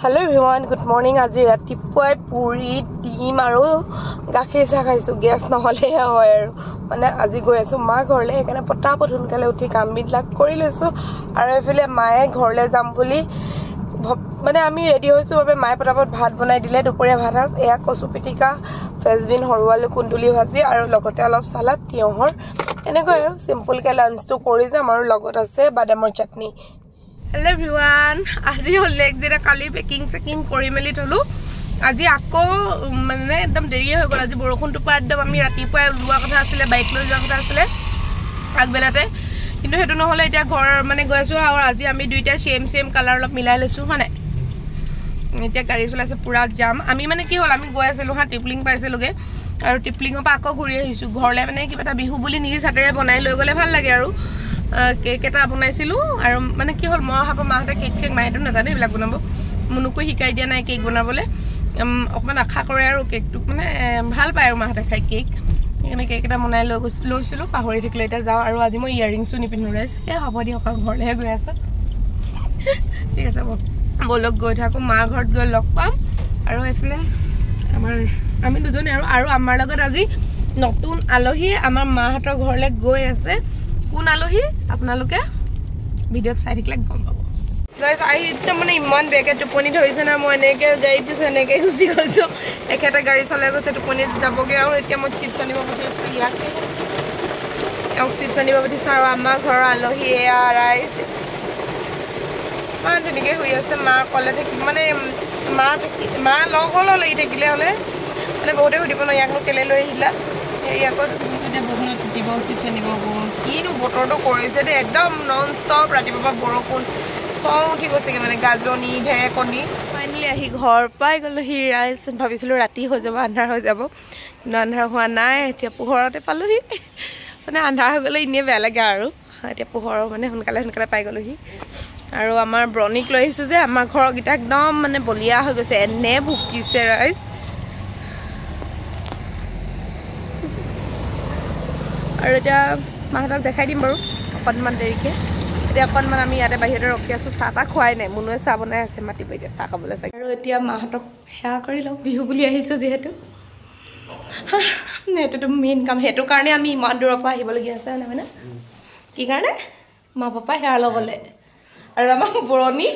Hello everyone, good morning. আজি ৰাতিপুৱাই পুৰি ডিম আৰু গাখীৰ চাহ খাইছো গ্যাস নহলে হয় আৰু মানে আজি গৈ আছো মা ঘৰলে একানে পটাপট সোনকালে উঠি কামবিলাক কৰি লৈছো আৰু এফালে মায়ে ঘৰলে যাম বুলি মানে আমি ৰেডি হৈছো বাবে মায়ে পটাপট ভাত বনাই দিলে দুপৰীয়া ভাত আছ এয়া কচু পিটিকা ফেজবিন হৰৱালু কুন্দুলি ভাজি আৰু লগতে অলপ সালাড তিয়হৰ এনেকৈ আৰু সিম্পল কে লাঞ্চটো কৰি যাম আৰু লগত আছে বাদামৰ চাটনি Hello everyone, আজি হল নেক্সট ডে কালি পেকিং চেকিং কৰি মেলি থলো আজি আকৌ মানে একদম দেৰি হৈ গল আজি বৰষুণটো পা একদম আমি ৰাতিপুৱা লোৱা কথা আছিল বাইক লৈ যোৱা কথা আছিল আগবেলাতে কিন্তু হেতু নহলে এতিয়া ঘৰ মানে গৈছো আৰু আজি আমি দুইটা সেম কালাৰ অলপ মিলাই লৈছো মানে এতিয়া গাড়ী চলাইছে পুৰা জাম আমি মানে কি হল আমি গৈ আছিলো হা টিপলিং পাইছিলগে আৰু টিপলিংৰ পা আকৌ ঘূৰি আহিছো ঘৰলে মানে কিবা বিহু বুলি নিজি সাটেৰে বনাই লৈ গলে ভাল লাগে আৰু কেক এটা বনাইছিলো আৰু মানে কি হল মই হাপা মাহতে কেক চেক মাইটো নাজানে বিলা বনাব মনুকো শিকাই দিয়া নাই কেক বনাবলে অকমান আশা কৰে আৰু কেকটো মানে ভাল পায় আৰু মাহতে খাই কেক এনে কেক এটা বনাই লৈছিলো পাহৰি থাকিলে এটা যাও আৰু আজি মই ইয়াৰিংছও নিপিন্ধু ৰাইছ এ হ'ব দি অকল ঘৰলে গৈ আছে ঠিক আছে বলক গৈ থাকো মা ঘৰত গৈ লগ পাম আৰু এফলে আমাৰ আমি দুজনে আৰু আমাৰ লগত আজি নতুন আলহী আমাৰ মাহতৰ ঘৰলে গৈ আছে কোন আলহী আপোনালোকে ভিডিঅ'ত চাই থাকিলে গম পাব গাইস আই একদম মানে ইমান বেকে টোপনি ধৰিছে না মই এনেকে গাড়ী দিছো এনেকে গুচি গৈছো একেটা গাড়ী চলাই গৈছে টোপনি যাবগে আৰু এতিয়া মই চিপছ আনিব পঠিয়াইছো ইয়াকে চিপছ আনিব পঠিয়াইছো আৰু আমাৰ ঘৰৰ আলহী এয়া ৰাইছে মা তেনেকে হৈ আছে মা কলে থাকি মানে মা লগ লাগি থাকিলে হলে মানে বহুতে সুধিব ন ইয়াক কেলে লৈ আহিলা ইয়াকো যদি বৰষুণ তিতিব চিপছ আনিব কিনো বতৰটো কৰিছে দে একদম নন ষ্টপ ৰাতিপুৱা বৰষুণ খং উঠি গৈছেগে মানে গাজনি ঢেৰেকনি ফাইনেলি আহি ঘৰ পাই গ'লো হি ৰাইজ ভাবিছিলো ৰাতি হৈ যাব আন্ধাৰ হৈ যাব কিন্তু আন্ধাৰ হোৱা নাই এতিয়া পোহৰতে পালোহি মানে আন্ধাৰ হৈ গ'লে ইনে বেয়া লাগে আৰু এতিয়া পোহৰ মানে সোনকালে পাই গ'লোহি আৰু আমাৰ ব্ৰনিক লৈ আহিছো যে আমাৰ ঘৰকেইটা একদম মানে বলিয়া হৈ গৈছে এনে ভুকিছে ৰাইজ আৰু এটা মাহতক দেখাই দিম বাৰু অকণমান দেৰিকে এতিয়া অকণমান আমি ইয়াতে বাহিৰতে ৰখি আছো চাহ তা খুৱাই নাই মুনুৱে চাহ বনাই আছে মাতিব এতিয়া চাহ খাবলৈ চাগে আৰু এতিয়া মাহতক সেৱা কৰি লওঁ বিহু বুলি আহিছো যিহেতু এইটোতো মেইন কাম সেইটো কাৰণে আমি ইমান দূৰৰ পৰা আহিবলগীয়া আছে নহয় না কি কাৰণে মা পাপা সেৱা ল'বলৈ আৰু আমাৰ বৰণি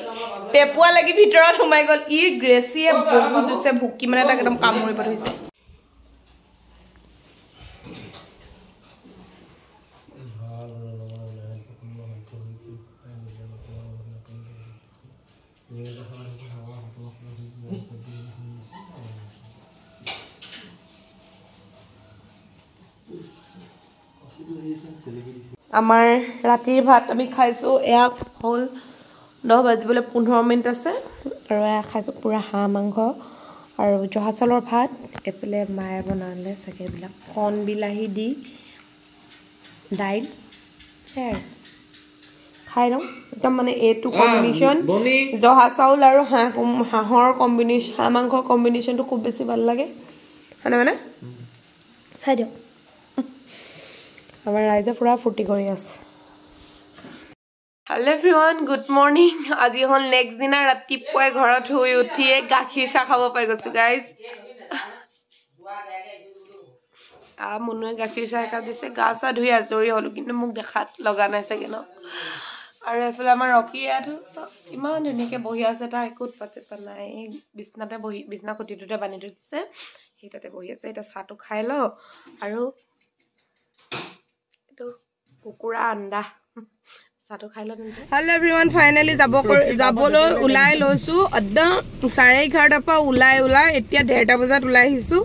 টেপুৱা লাগি ভিতৰত সোমাই গ'ল ই গ্ৰেচিয়ে বহুত জোৰছে ভুকি মানে তাক একদম কামুৰিব ধৰিছে আমাৰ ৰাতিৰ ভাত আমি খাইছো এয়া হল 10 বাজিবলৈ 15 মিনিট আছে আৰু এয়া খাইছো পুৰা হাঁহ মাংস আৰু জহা চাউলৰ ভাত এফালে মায়ে বনালে চাগে বিলাক কণ বিলাহী দি দাইল খাই লওঁ একদম মানে এইটো কম্বিনেশ্যন জহা চাউল আৰু হাঁহৰ কম্বিনেশ্যন হাঁহ মাংসৰ কম্বিনেশ্যনটো খুব বেছি ভাল লাগে হয়নে মানে চাই দিয়ক আমাৰ ৰাইজে পুৰা ফূৰ্তি কৰি আছে হেল্ল' এভৰিৱান গুড মৰ্নিং আজি হ'ল নেক্সট দিনা ৰাতিপুৱাই ঘৰত শুই উঠিয়ে গাখীৰ চাহ খাব পাই গৈছো গাইজ মুনুৱে গাখীৰ চাহ একাপ দিছে গা চা ধুই আজৰি হলো কিন্তু মোক দেখাত লগা নাই চাগে ন আৰু এফালে আমাৰ ৰকি ইয়াতো চব ইমান ধুনীয়াকৈ বহি আছে তাৰ একো উৎপাত নাই বিছনাতে বহি বিছনা খুঁটিটোতে বান্ধি থৈ দিছে সেই তাতে বহি আছে এতিয়া চাহটো খাই লওঁ আৰু এইটো কুকুৰা আন্দা চাহটো খাই লওঁ হেল্ল' এভৰিৱান ফাইনেলি যাবলৈ ওলাই লৈছো একদম 11:30 পৰা ওলাই এতিয়া 1:30 বজাত ওলাই আহিছো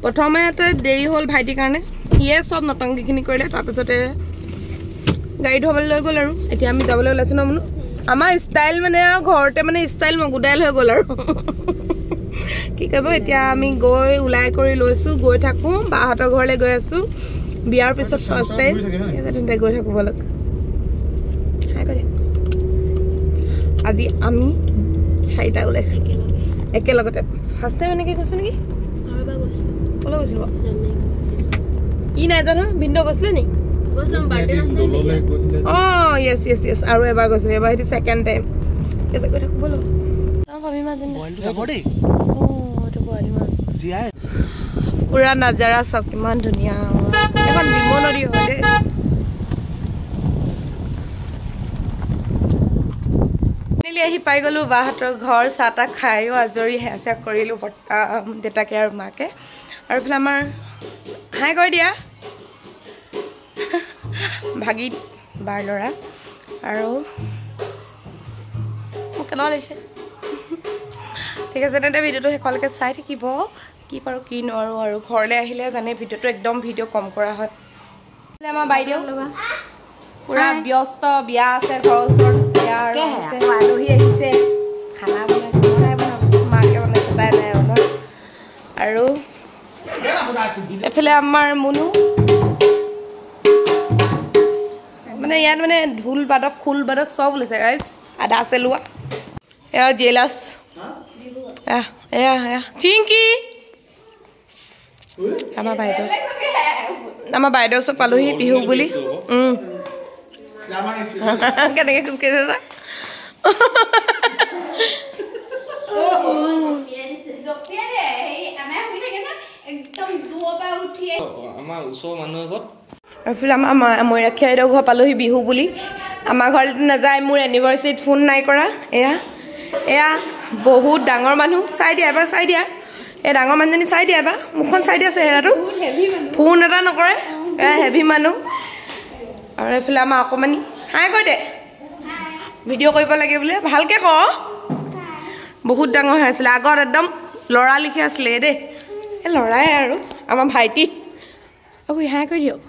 প্ৰথমে এটা দেৰি হ'ল ভাইটিৰ কাৰণে সিয়ে চব নটংগিখিনি কৰিলে তাৰপিছতে গাড়ী ধুবলৈ লৈ গ'ল আৰু এতিয়া আমি যাবলৈ ওলাইছো ন মনো আমাৰ ষ্টাইল মানে আৰু ঘৰতে মানে ষ্টাইল মগুদাইল হৈ গ'ল আৰু কি কৰিব এতিয়া আমি গৈ ওলাই কৰি লৈছো গৈ থাকো বাহঁতৰ ঘৰলৈ গৈ আছো বিয়াৰ পিছত ফাৰ্ষ্ট টাইম তেন্তে গৈ থাকো বলক আজি আমি 4টা ওলাইছো একেলগতে ফাৰ্ষ্ট টাইম এনেকৈ গৈছো নেকি কলৈ গৈছিলো ই নাই জানো ভিন্দ গৈছিলে নি Oh, yes. আৰু এবাৰ গৈছো এবাৰ হেতি সেকেন্ড টাইম কেছে গৈ থাকো বলো আমি মাছ বইলটো যাব দেই এইটো বৰালি মাছ পুৰা নাজাৰা চাওক কিমান ধুনীয়া এখন ডিমৌ নদী হয় দেই আহি পাই গ'লো বাহঁতৰ ঘৰ চাহ তাহ খায়ো আজৰি হেঁচা কৰিলোঁ বৰ্তা দেউতাকে আৰু মাকে আৰু এইফালে আমাৰ হাই কৈ দিয়া ভাগিন বাৰ ল'ৰা আৰু মোক কেনেকুৱা লাগিছে ঠিক আছে তেন্তে ভিডিঅ'টো শেষলৈকে চাই থাকিব কি পাৰোঁ কি নোৱাৰোঁ আৰু ঘৰলৈ আহিলে জানে ভিডিঅ'টো একদম ভিডিঅ' কম কৰা হয় আমাৰ বাইদেউ পুৰা ব্যস্ত বিয়া আছে ঘৰৰ ওচৰত বিয়া আলহী আহিছে খানা বনাইছে বনাই মাকে বনাইছে তাই নাই বনোৱা আৰু এফালে আমাৰ মুনু মানে ইয়াত মানে ঢোল বাদক খোল বাদক চব ওলাইছে ৰাইজ আদা চেলোৱা এয়া জেলাছ এয়া চিংকি আমাৰ বাইদেউ চব পালোহি বিহু বুলি কেনেকৈ খোজকাঢ়িছে যা এইফালে আমাৰ মৈৰাক্ষী আইদেউ ঘৰ পালোহি বিহু বুলি আমাৰ ঘৰত নাযায় মোৰ এনিভাৰ্চাৰীত ফোন নাই কৰা এয়া বহুত ডাঙৰ মানুহ চাই দিয়া এবাৰ চাই দিয়া এই ডাঙৰ মানুহজনী চাই দিয়া এবাৰ মুখখন চাই দিয়া চেহেৰাটো ফোন এটা নকৰে এয়া হেভি মানুহ আৰু এইফালে আমাৰ অকণমানি হাই কৈ দে ভিডিঅ' কৰিব লাগে বোলে ভালকৈ ক বহুত ডাঙৰ হৈ আছিলে আগত একদম ল'ৰা লিখি আছিলে দেই এই ল'ৰাই আৰু আমাৰ ভাইটি আকৌ হাই কৈ দিয়ক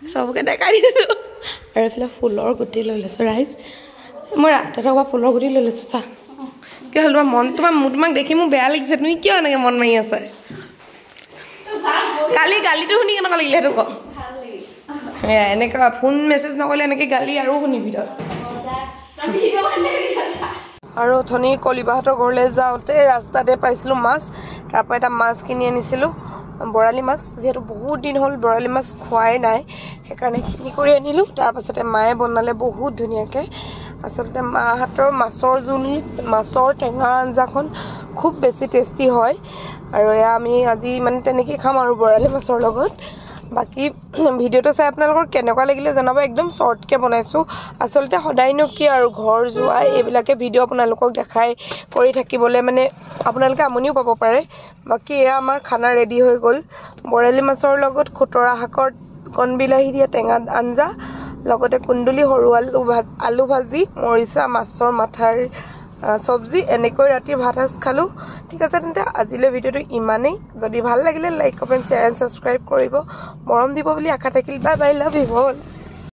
চবকে দেখাই দিছোঁ আৰু এইফালে ফুলৰ গুটি লৈ লৈছোঁ ৰাইজ মই ৰাতিপুৱাৰ পৰা ফুলৰ গুটি লৈ লৈছোঁ চা কি হ'ল তোমাক দেখি মোৰ বেয়া লাগিছে তুমি কিয় এনেকৈ মন মাৰি আছা কালি গালিটো শুনি কেনেকুৱা লাগিলে সেইটো ক এয়া এনেকুৱা ফোন মেছেজ নকৰিলে এনেকৈ গালি আৰু শুনিবি তই আৰু অথনি কলিবাহঁতৰ ঘৰলৈ যাওঁতে ৰাস্তাতে পাইছিলোঁ মাছ তাৰপৰা এটা মাছ কিনি আনিছিলোঁ বৰালি মাছ যিহেতু বহুত দিন হ'ল বৰালি মাছ খোৱাই নাই সেইকাৰণে কিনি কৰি আনিলোঁ তাৰপাছতে মায়ে বনালে বহুত ধুনীয়াকৈ আচলতে মাহঁতৰ মাছৰ জোল মাছৰ টেঙা আঞ্জাখন খুব বেছি টেষ্টি হয় আৰু এয়া আমি আজি মানে তেনেকৈ খাম আৰু বৰালি মাছৰ লগত বাকী ভিডিঅ'টো চাই আপোনালোকৰ কেনেকুৱা লাগিলে জনাব একদম শ্বৰ্টকৈ বনাইছোঁ আচলতে সদায়নো কি আৰু ঘৰ যোৱা এইবিলাকে ভিডিঅ' আপোনালোকক দেখাই কৰি থাকিবলৈ মানে আপোনালোকে আমনিও পাব পাৰে বাকী এয়া আমাৰ খানা ৰেডি হৈ গ'ল বৰালি মাছৰ লগত খুতৰা শাকৰ কণ বিলাহী দিয়া টেঙা আঞ্জা লগতে কুন্দুলি সৰু আলু ভাজি মৰিচা মাছৰ মাথাৰ চব্জি এনেকৈ ৰাতিৰ ভাত সাজ খালোঁ ঠিক আছে তেন্তে আজিলৈ ভিডিঅ'টো ইমানেই যদি ভাল লাগিলে like comment share and subscribe কৰিব মৰম দিব বুলি আশা থাকিল bye bye love you all